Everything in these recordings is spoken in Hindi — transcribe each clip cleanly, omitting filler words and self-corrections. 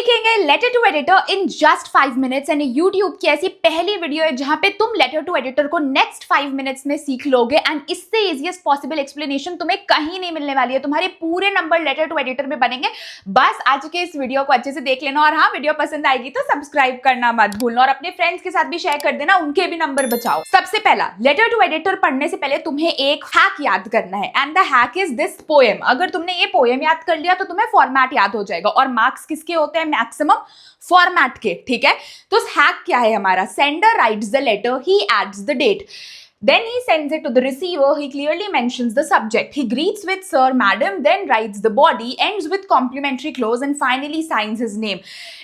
सीखेंगे letter to editor in just 5 minutes and YouTube की ऐसी पहली वीडियो है जहां पे तुम लेटर टू एडिटर को नेक्स्ट 5 मिनट्स में सीख लोगे एंड इससे इजीएस्ट पॉसिबल एक्सप्लेनेशन तुम्हें कहीं नहीं मिलने वाली है। तुम्हारे पूरे नंबर लेटर टू एडिटर में बनेंगे। बस आज के इस वीडियो को अच्छे से देख लेना और हाँ, वीडियो पसंद आएगी तो सब्सक्राइब करना मत भूलना और अपने फ्रेंड्स के साथ भी शेयर कर देना, उनके भी नंबर बचाओ। सबसे पहला, लेटर टू एडिटर पढ़ने से पहले तुम्हें एक हैक याद करना है and the hack is this poem. अगर तुमने ये पोएम याद कर लिया तो तुम्हें फॉर्मेट याद हो जाएगा और मार्क्स किसके होते हैं? मैक्सिमम फॉर्मेट के। ठीक है, तो हैक क्या है हमारा? Sender writes the letter, he adds the date, then he sends it to the receiver, he clearly mentions the subject, he greets with sir, madam, then writes the body, ends with complimentary clause and finally signs his name।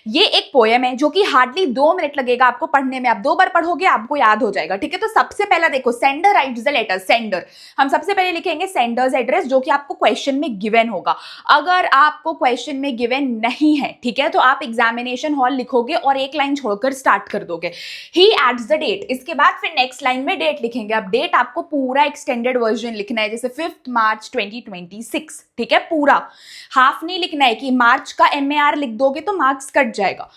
ये एक पोएम है जो कि हार्डली 2 मिनट लगेगा आपको पढ़ने में। आप 2 बार पढ़ोगे आपको याद हो जाएगा। ठीक है, तो सबसे पहला देखो, sender writes the letter. Sender हम सबसे पहले लिखेंगे सेंडर्स एड्रेस जो कि आपको क्वेश्चन में गिवन होगा। अगर आपको क्वेश्चन में गिवन नहीं है, ठीक है, तो आप एग्जामिनेशन हॉल लिखोगे और एक लाइन छोड़कर स्टार्ट कर दोगे। ही एड्स द डेट, इसके बाद फिर नेक्स्ट लाइन में डेट लिखेंगे। अब डेट आपको पूरा एक्सटेंडेड वर्जन लिखना है, जैसे 5 मार्च 2026। ठीक है, पूरा, हाफ नहीं लिखना है कि मार्च का MAR लिख दोगे तो मार्क्स कट जाएगा।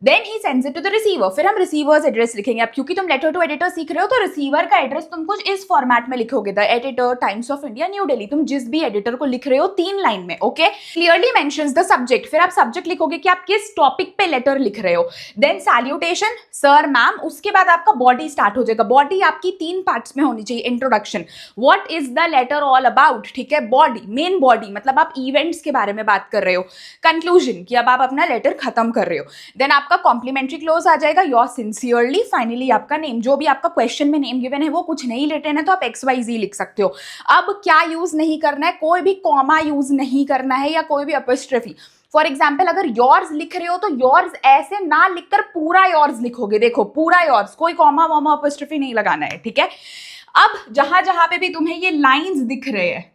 Then he sends it to the receiver। फिर हम रिसीवर्स एड्रेस लिखेंगे। अब क्योंकि तुम लेटर टू एडिटर सीख रहे हो तो रिसीवर का एड्रेस तुम कुछ इस फॉर्मेट में लिखोगे, the editor, times of India, new Delhi. तुम जिस भी एडिटर को लिख रहे हो 3 लाइन में। Okay, clearly mentions the subject. फिर आप सब्जेक्ट लिखोगे कि आप किस टॉपिक पे लेटर लिख रहे हो। Then salutation, sir, ma'am. उसके बाद आपका बॉडी स्टार्ट हो जाएगा। बॉडी आपकी 3 पार्ट्स में होनी चाहिए। Introduction, what is the letter all about. ठीक है, बॉडी, मेन बॉडी मतलब आप इवेंट्स के बारे में बात कर रहे हो। कंक्लूजन, कि अब आप अपना लेटर खत्म कर रहे हो। देन आपका कॉम्प्लीमेंट्री क्लोज आ जाएगा, योर सिंसियरली। फाइनली आपका नेम, जो भी आपका क्वेश्चन में नेम गिवन है वो कुछ नहीं रिटन है तो आप XYZ लिख सकते हो। अब क्या यूज नहीं करना है? कोई भी कॉमा यूज नहीं करना है या कोई भी अपॉस्ट्रोफी। फॉर एग्जाम्पल, अगर योर्स लिख रहे हो तो योर्स ऐसे ना लिखकर पूरा योर्स लिखोगे। देखो, पूरा योर्स, कोई कॉमा वॉमा अपॉस्ट्रोफी नहीं लगाना है। ठीक है, अब जहां जहां पे भी तुम्हें ये लाइंस दिख रहे हैं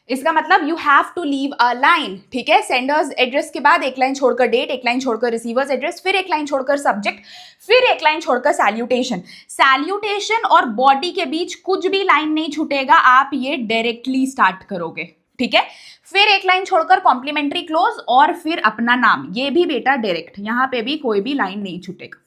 इसका मतलब you have to leave a line. ठीक है, सेंडर्स एड्रेस के बाद एक लाइन छोड़कर डेट, एक लाइन छोड़कर रिसीवर्स एड्रेस, फिर एक लाइन छोड़कर सब्जेक्ट, फिर एक लाइन छोड़कर सैल्यूटेशन। सैल्यूटेशन और बॉडी के बीच कुछ भी लाइन नहीं छूटेगा, आप ये डायरेक्टली स्टार्ट करोगे। ठीक है, फिर एक लाइन छोड़कर कॉम्प्लीमेंट्री क्लोज और फिर अपना नाम, ये भी बेटा डायरेक्ट, यहां पे भी कोई भी लाइन नहीं छूटेगा।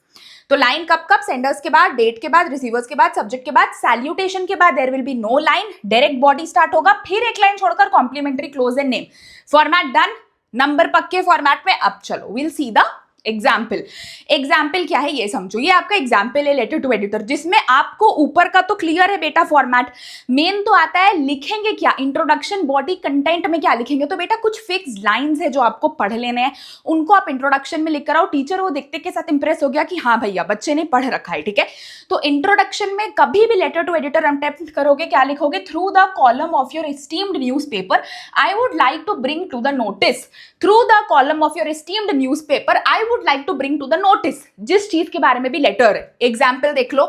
तो लाइन कब कब? सेंडर्स के बाद, डेट के बाद, रिसीवर्स के बाद, सब्जेक्ट के बाद, सैल्यूटेशन के बाद there will be no line, direct body start होगा, फिर एक लाइन छोड़कर complimentary close and name. Format done, number पक्के फॉर्मेट में। अब चलो will see the example. Example क्या है ये समझो। ये आपका एग्जाम्पल है लेटर टू एडिटर, जिसमें आपको ऊपर का तो क्लियर है बेटा फॉर्मेट, मेन तो आता है लिखेंगे क्या। इंट्रोडक्शन, बॉडी, कंटेंट में क्या लिखेंगे? तो बेटा कुछ फिक्स लाइंस है जो आपको पढ़ लेने हैं, उनको आप इंट्रोडक्शन में लिख कर आओ। टीचर वो देखते के साथ इंप्रेस हो गया कि हाँ भैया बच्चे ने पढ़ रखा है। ठीक है, तो इंट्रोडक्शन में कभी भी लेटर टू एडिटर अटेम्प्ट करोगे, क्या लिखोगे? Through the column of your esteemed newspaper I would like to bring to the notice. Through the column of your esteemed newspaper I would like to bring to the notice, जिस चीज के बारे में भी लेटर है। एग्जाम्पल देख लो,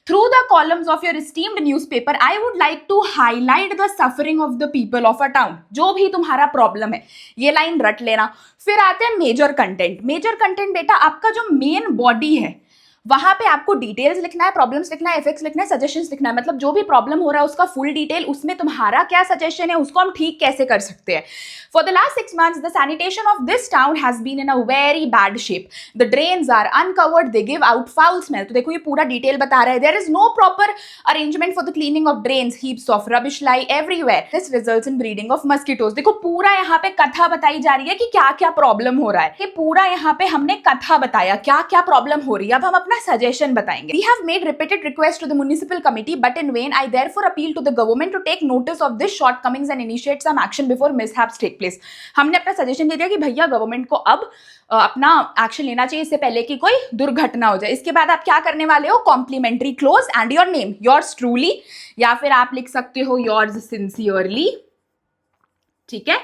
through the columns of your esteemed newspaper I would like to highlight the suffering of the people of a town. जो भी तुम्हारा प्रॉब्लम है ये लाइन रट लेना। फिर आते हैं मेजर कंटेंट। मेजर कंटेंट बेटा आपका जो मेन बॉडी है वहां पे आपको डिटेल्स लिखना है, प्रॉब्लम्स लिखना है, इफेक्ट्स लिखना है, सजेशंस लिखना है। मतलब जो भी प्रॉब्लम हो रहा है उसका फुल डिटेल, उसमें तुम्हारा क्या सजेशन है, उसको हम ठीक कैसे कर सकते हैं। For the last 6 months the sanitation of this town has been in a very bad shape, the drains are uncovered, they give out foul smell. तो देखो ये पूरा डिटेल बता रहा है। There is no proper arrangement for the cleaning of drains, heaps of rubbish lie everywhere, this results in breeding of mosquitoes. देखो पूरा यहाँ पे कथा बताई जा रही है कि क्या क्या प्रॉब्लम हो रहा है। ये पूरा यहाँ पे हमने कथा बताया क्या क्या प्रॉब्लम हो रही है। अब हम अपना सजेशन बताएंगे। We have made repeated requests to the municipal committee, but in vain. I therefore appeal to the government to take notice of this shortcomings and initiate some action before mishaps take place। हमने अपना सजेशन दे दिया कि भैया गवर्नमेंट को अब अपना एक्शन लेना चाहिए इससे पहले कि कोई दुर्घटना हो जाए। इसके बाद आप क्या करने वाले हो? Complementary close and your name, yours truly, या फिर आप लिख सकते हो योर्स सिंसियरली। ठीक है,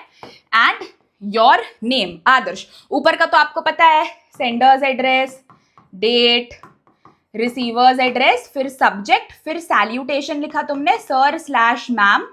एंड योर नेम आदर्श। ऊपर का तो आपको पता है, sender's address, date, receiver's address, फिर सब्जेक्ट, फिर सैल्यूटेशन लिखा तुमने सर स्लैश मैम,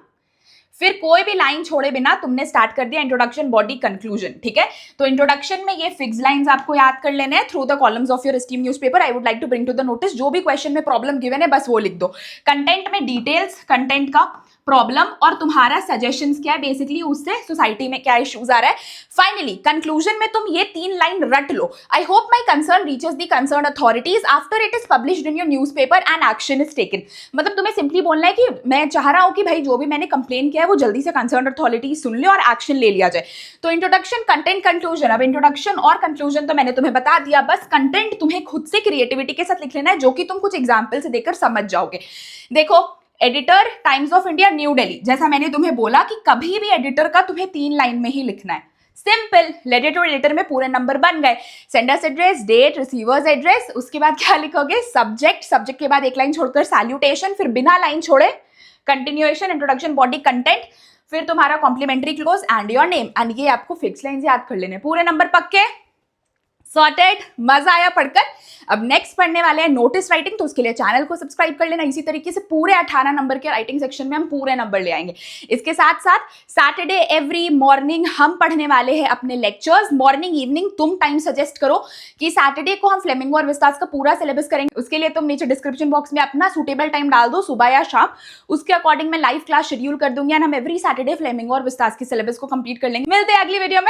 फिर कोई भी लाइन छोड़े बिना तुमने स्टार्ट कर दिया इंट्रोडक्शन, बॉडी, कंक्लूजन। ठीक है, तो इंट्रोडक्शन में ये फिक्स लाइंस आपको याद कर लेने हैं। Through the columns of your esteemed newspaper I would like to bring to the notice, जो भी क्वेश्चन में प्रॉब्लम गिवन है बस वो लिख दो। कंटेंट में डिटेल्स कंटेंट का, प्रॉब्लम और तुम्हारा सजेशंस क्या है, बेसिकली उससे सोसाइटी में क्या इश्यूज आ रहा है। फाइनली कंक्लूजन में तुम ये 3 लाइन रट लो। I hope my concern reaches the concern authorities after it is published in your newspaper and action is taken. मतलब तुम्हें सिंपली बोलना है कि मैं चाह रहा हूं कि भाई जो भी मैंने कंप्लेन किया है वो जल्दी से कंसर्न अथॉरिटी सुन ले और एक्शन ले लिया जाए। तो इंट्रोडक्शन, कंटेंट, कंक्लूजन। अब इंट्रोडक्शन और कंक्लूजन तो मैंने तुम्हें बता दिया, बस कंटेंट तुम्हें खुद से क्रिएटिविटी के साथ लिख लेना है, जो कि तुम कुछ एग्जाम्पल से देकर समझ जाओगे। देखो, editor, times of India, new Delhi, जैसा मैंने तुम्हें बोला कि कभी भी एडिटर का तुम्हें 3 लाइन में ही लिखना है। सिंपल, लेटर टू एडिटर में पूरे नंबर बन गए। Sender's address, date, receiver's address, उसके बाद क्या लिखोगे, सब्जेक्ट, सब्जेक्ट के बाद एक लाइन छोड़कर सैल्यूटेशन, फिर बिना लाइन छोड़े कंटिन्यूएशन, इंट्रोडक्शन, बॉडी, कंटेंट, फिर तुम्हारा complementary close and your name. And ये आपको फिक्स लाइन याद कर लेने, पूरे नंबर पक्के, सॉर्टेड। मजा आया पढ़कर। अब नेक्स्ट पढ़ने वाले हैं नोटिस राइटिंग, तो उसके लिए चैनल को सब्सक्राइब कर लेना। इसी तरीके से पूरे 18 नंबर के राइटिंग सेक्शन में हम पूरे नंबर ले आएंगे। इसके साथ साथ सैटरडे एवरी मॉर्निंग हम पढ़ने वाले हैं अपने लेक्चर्स। मॉर्निंग इवनिंग तुम टाइम सजेस्ट करो कि सैटरडे को हम फ्लेमिंगो और विस्तास का पूरा सिलेबस करेंगे। उसके लिए तुम नीचे डिस्क्रिप्शन बॉक्स में अपना सूटेबल टाइम डाल दो, सुबह या शाम। उसके अकॉर्डिंग मैं लाइव क्लास शेड्यूल कर दूंगी एंड हम एवरी सैटरडे फ्लेमिंगो और विस्तास के सिलेबस को कंप्लीट कर लेंगे। मिलते हैं अगली वीडियो में।